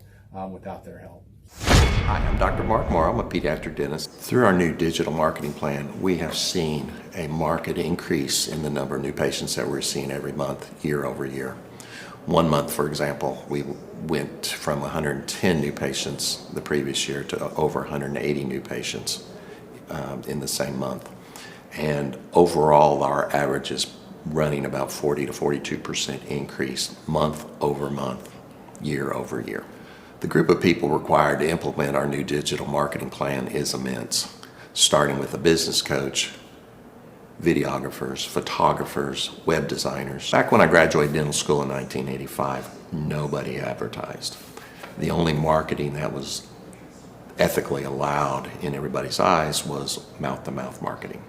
without their help. Hi, I'm Dr. Mark Moore. I'm a pediatric dentist. Through our new digital marketing plan, we have seen a marked increase in the number of new patients that we're seeing every month, year over year. 1 month, for example, we went from 110 new patients the previous year to over 180 new patients in the same month. And overall, our average is running about 40 to 42% increase month over month, year over year. The group of people required to implement our new digital marketing plan is immense, starting with a business coach, videographers, photographers, web designers. Back when I graduated dental school in 1985, nobody advertised. The only marketing that was ethically allowed in everybody's eyes was mouth-to-mouth marketing.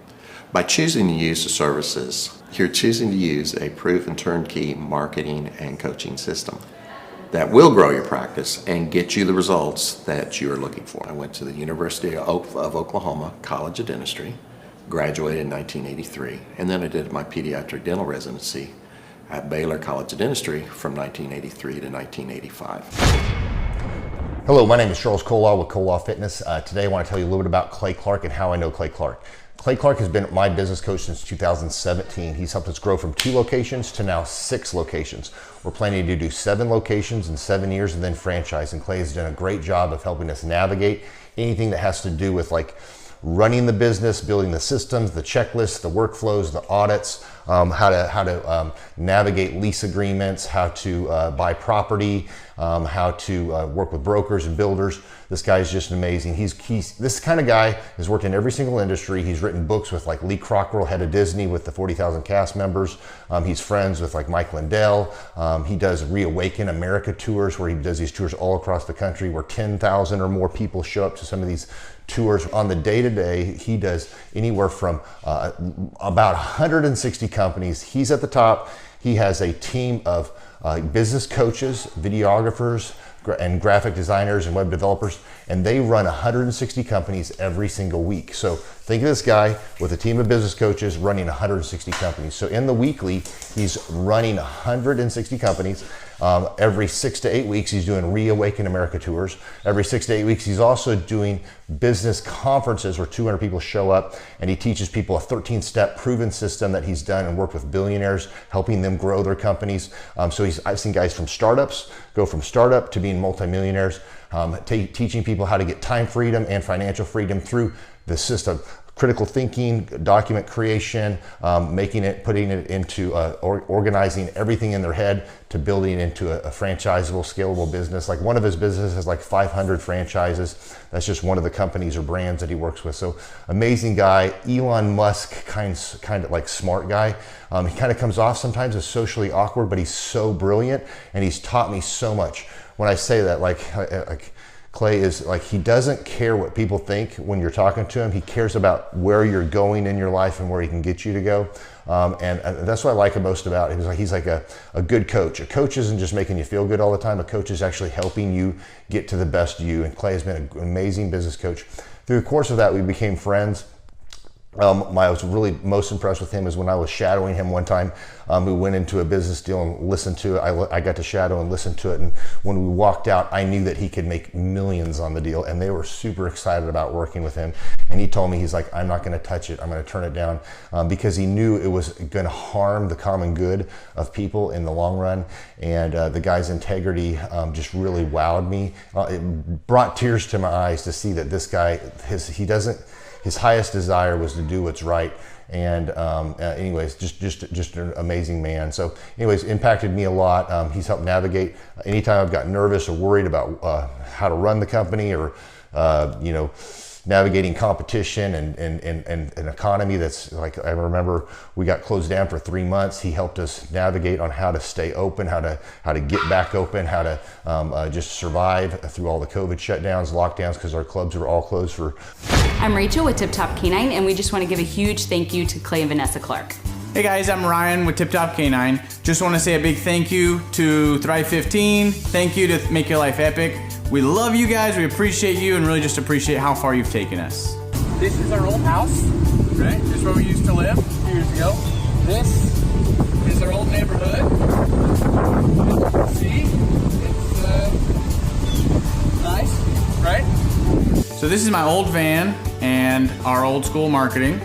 By choosing to use the services You're choosing to use a proven turnkey marketing and coaching system that will grow your practice and get you the results that you are looking for. I went to the University of Oklahoma College of Dentistry, graduated in 1983, and then I did my pediatric dental residency at Baylor College of Dentistry from 1983 to 1985. Hello, my name is Charles Kolaw with Kolaw Fitness. Today I want to tell you a little bit about Clay Clark and how I know Clay Clark. Clay Clark has been my business coach since 2017. He's helped us grow from 2 locations to now 6 locations. We're planning to do 7 locations in 7 years and then franchise. And Clay has done a great job of helping us navigate anything that has to do with like running the business, building the systems, the checklists, the workflows, the audits, how to navigate lease agreements, how to buy property, how to work with brokers and builders. This guy is just amazing. He's this kind of guy has worked in every single industry. He's written books with like Lee Cockrell, head of Disney, with the 40,000 cast members. He's friends with like Mike Lindell. He does Reawaken America tours where he does these tours all across the country where 10,000 or more people show up to some of these tours. On the day-to-day, he does anywhere from about 160 companies. He's at the top. He has a team of business coaches, videographers, and graphic designers and web developers, and they run 160 companies every single week. So think of this guy with a team of business coaches running 160 companies. So in the weekly, he's running 160 companies. Every 6 to 8 weeks, he's doing Reawaken America tours. Every 6 to 8 weeks, he's also doing business conferences where 200 people show up, and he teaches people a 13-step proven system that he's done and worked with billionaires, helping them grow their companies. I've seen guys from startups go from startup to being multimillionaires, teaching people how to get time freedom and financial freedom through the system. Critical thinking, document creation, putting it into organizing everything in their head to building into a franchisable, scalable business. Like one of his businesses has like 500 franchises. That's just one of the companies or brands that he works with. So amazing guy, Elon Musk kind of like smart guy. He kind of comes off sometimes as socially awkward, but he's so brilliant and he's taught me so much. When I say that, like Clay is like, he doesn't care what people think when you're talking to him. He cares about where you're going in your life and where he can get you to go. And that's what I like him most about him. He's like a good coach. A coach isn't just making you feel good all the time. A coach is actually helping you get to the best you. And Clay has been an amazing business coach. Through the course of that, we became friends. I was really most impressed with him is when I was shadowing him one time. We went into a business deal and listened to it. I got to shadow and listen to it. And when we walked out, I knew that he could make millions on the deal. And they were super excited about working with him. And he told me, he's like, I'm not going to touch it. I'm going to turn it down because he knew it was going to harm the common good of people in the long run. And the guy's integrity just really wowed me. It brought tears to my eyes to see that this guy, his highest desire was to do what's right. And anyways, just an amazing man. So anyways, impacted me a lot. He's helped navigate anytime I've got nervous or worried about how to run the company or, navigating competition and an economy that's like, I remember we got closed down for 3 months. He helped us navigate on how to stay open, how to get back open, how to just survive through all the COVID shutdowns, lockdowns, because our clubs were all closed for. I'm Rachel with Tip Top Canine, and we just want to give a huge thank you to Clay and Vanessa Clark. Hey guys, I'm Ryan with Tip Top Canine. Just want to say a big thank you to Thrive 15. Thank you to Make Your Life Epic. We love you guys, we appreciate you, and really just appreciate how far you've taken us. This is our old house, right? This is where we used to live a few years ago. This is our old neighborhood. See? It's nice, right? So this is my old van and our old school marketing,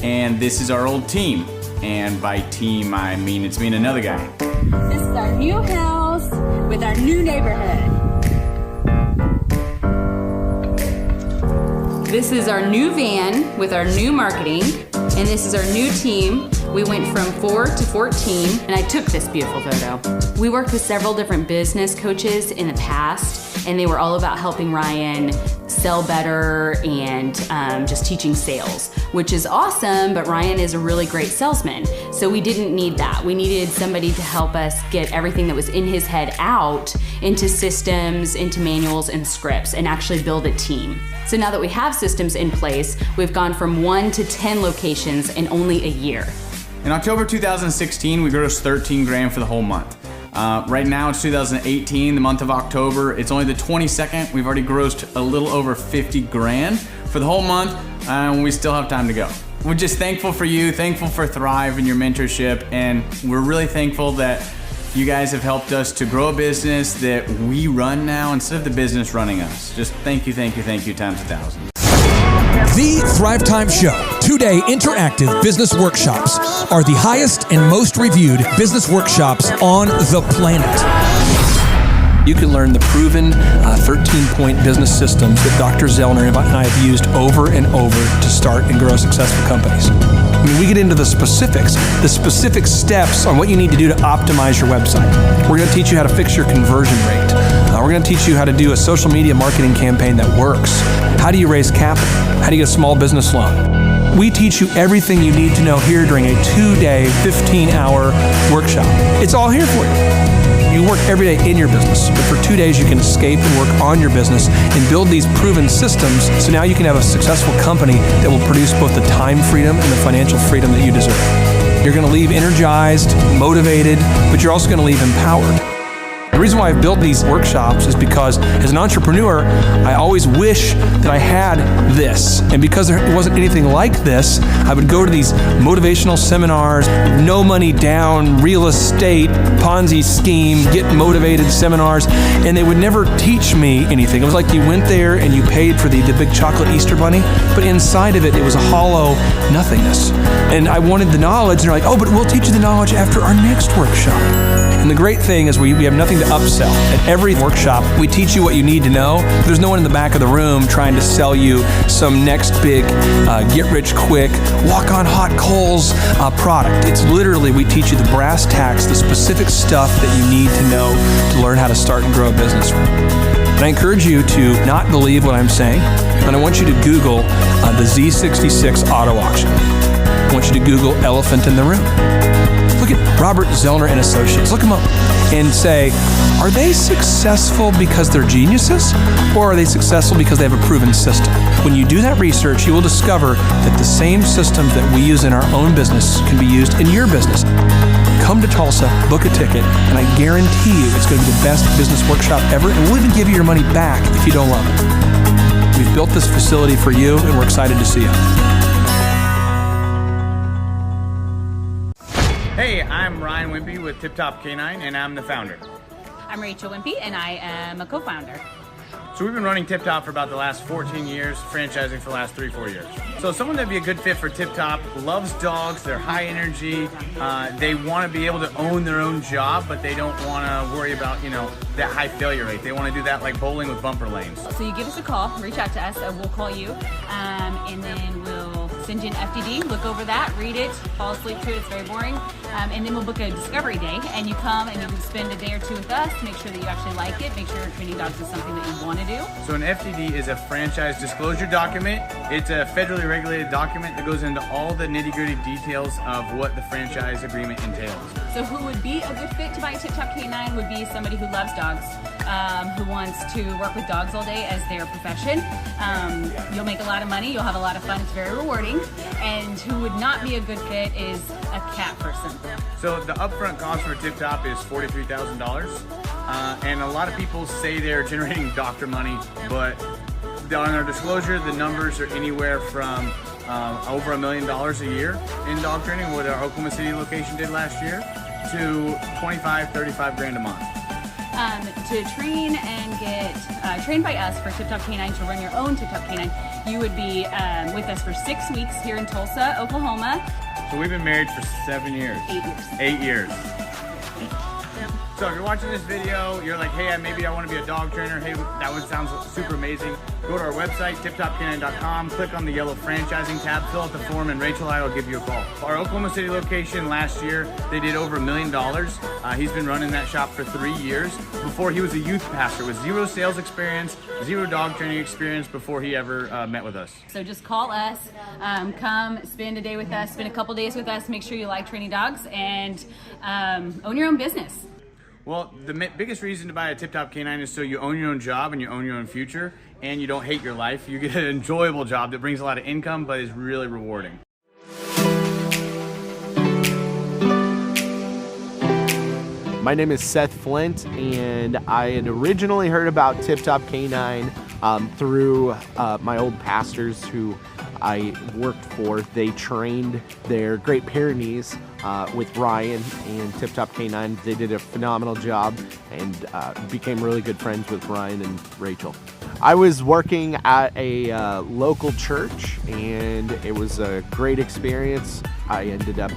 and this is our old team. And by team, I mean it's me and another guy. This is our new house with our new neighborhood. This is our new van with our new marketing, and this is our new team. We went from 4 to 14, and I took this beautiful photo. We worked with several different business coaches in the past, and they were all about helping Ryan sell better and just teaching sales, which is awesome, but Ryan is a really great salesman. So we didn't need that. We needed somebody to help us get everything that was in his head out into systems, into manuals and scripts, and actually build a team. So now that we have systems in place, we've gone from 1 to 10 locations in only a year. In October 2016, we grossed 13 grand for the whole month. Right now it's 2018, the month of October. It's only the 22nd. We've already grossed a little over 50 grand for the whole month, and we still have time to go. We're just thankful for you, thankful for Thrive and your mentorship, and we're really thankful that you guys have helped us to grow a business that we run now instead of the business running us. Just thank you times 1,000. The Thrive Time Show 2-day interactive business workshops are the highest and most reviewed business workshops on the planet. You can learn the proven 13-point business systems that Dr. Zellner and I have used over and over to start and grow successful companies. I mean, we get into the specific steps on what you need to do to optimize your website. We're going to teach you how to fix your conversion rate. We're going to teach you how to do a social media marketing campaign that works. How do you raise capital? How do you get a small business loan? We teach you everything you need to know here during a 2-day, 15-hour workshop. It's all here for you. You work every day in your business, but for 2 days you can escape and work on your business and build these proven systems so now you can have a successful company that will produce both the time freedom and the financial freedom that you deserve. You're going to leave energized, motivated, but you're also going to leave empowered. The reason why I've built these workshops is because as an entrepreneur, I always wish that I had this. And because there wasn't anything like this, I would go to these motivational seminars, no money down, real estate, Ponzi scheme, get motivated seminars, and they would never teach me anything. It was like you went there and you paid for the big chocolate Easter bunny, but inside of it, it was a hollow nothingness. And I wanted the knowledge, and they're like, oh, but we'll teach you the knowledge after our next workshop. And the great thing is we have nothing to upsell. At every workshop, we teach you what you need to know. There's no one in the back of the room trying to sell you some next big get-rich-quick, walk-on-hot coals product. It's literally, we teach you the brass tacks, the specific stuff that you need to know to learn how to start and grow a business. And I encourage you to not believe what I'm saying, and I want you to Google the Z66 auto auction. I want you to Google elephant in the room. Look at Robert Zellner and Associates. Look them up and say, are they successful because they're geniuses, or are they successful because they have a proven system? When you do that research, you will discover that the same systems that we use in our own business can be used in your business. Come to Tulsa, book a ticket, and I guarantee you it's going to be the best business workshop ever, and we'll even give you your money back if you don't love it. We've built this facility for you, and we're excited to see you. Hey, I'm Ryan Wimpy with Tip Top Canine, and I'm the founder. I'm Rachel Wimpy, and I am a co-founder. So we've been running Tip Top for about the last 14 years, franchising for the last 3-4 years. So someone that'd be a good fit for Tip Top loves dogs, they're high energy, they want to be able to own their own job, but they don't want to worry about, that high failure rate. They want to do that like bowling with bumper lanes. So you give us a call, reach out to us, we'll call you, and then we'll send you an FDD, look over that, read it, fall asleep to it, it's very boring, and then we'll book a discovery day, and you come and you can spend a day or two with us to make sure that you actually like it, make sure training dogs is something that you want to do. So an FDD is a franchise disclosure document. It's a federally regulated document that goes into all the nitty-gritty details of what the franchise agreement entails. So who would be a good fit to buy a Tip Top Canine would be somebody who loves dogs, who wants to work with dogs all day as their profession. You'll make a lot of money, you'll have a lot of fun, it's very rewarding. And who would not be a good fit is a cat person. So the upfront cost for Tip Top is $43,000. And a lot of people say they're generating doctor money, but on our disclosure, the numbers are anywhere from over $1 million a year in dog training, what our Oklahoma City location did last year, to 25, 35 grand a month. To train and get trained by us for Tip Top Canine, to run your own Tip Top Canine, you would be with us for 6 weeks here in Tulsa, Oklahoma. So we've been married for 7 years. 8 years. 8 years. So if you're watching this video, you're like, hey, maybe I want to be a dog trainer. Hey, that one sounds super amazing. Go to our website, tiptopcanine.com, click on the yellow franchising tab, fill out the form, and Rachel and I will give you a call. Our Oklahoma City location last year, they did over $1 million. He's been running that shop for 3 years. Before, he was a youth pastor with 0 sales experience, 0 dog training experience before he ever met with us. So just call us, come spend a day with us, spend a couple days with us, make sure you like training dogs, and own your own business. Well, the biggest reason to buy a Tip Top Canine is so you own your own job and you own your own future, and you don't hate your life. You get an enjoyable job that brings a lot of income but is really rewarding. My name is Seth Flint, and I had originally heard about Tip Top Canine through my old pastors who I worked for. They trained their Great Pyrenees with Ryan and Tip Top Canine. They did a phenomenal job and became really good friends with Ryan and Rachel. I was working at a local church, and it was a great experience. I ended up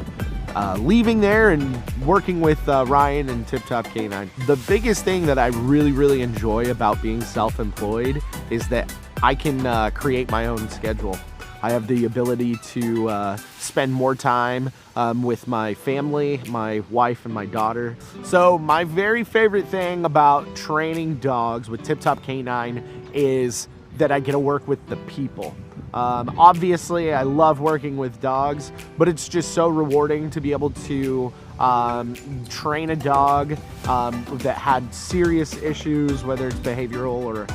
leaving there and working with Ryan and Tip Top Canine. The biggest thing that I really enjoy about being self-employed is that I can create my own schedule. I have the ability to spend more time with my family, my wife and my daughter. So my very favorite thing about training dogs with Tip Top Canine is that I get to work with the people. Obviously, I love working with dogs, but it's just so rewarding to be able to train a dog that had serious issues, whether it's behavioral or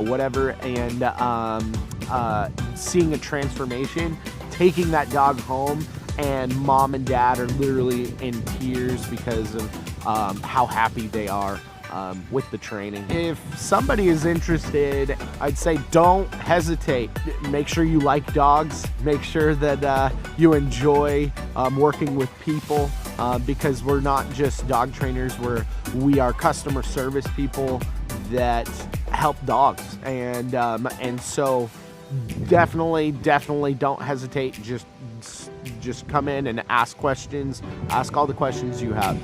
whatever, and seeing a transformation, taking that dog home, and mom and dad are literally in tears because of how happy they are with the training. If somebody is interested, I'd say don't hesitate. Make sure you like dogs. Make sure that you enjoy working with people because we're not just dog trainers. We are customer service people that help dogs, and so definitely don't hesitate. Just come in and ask questions. Ask all the questions you have.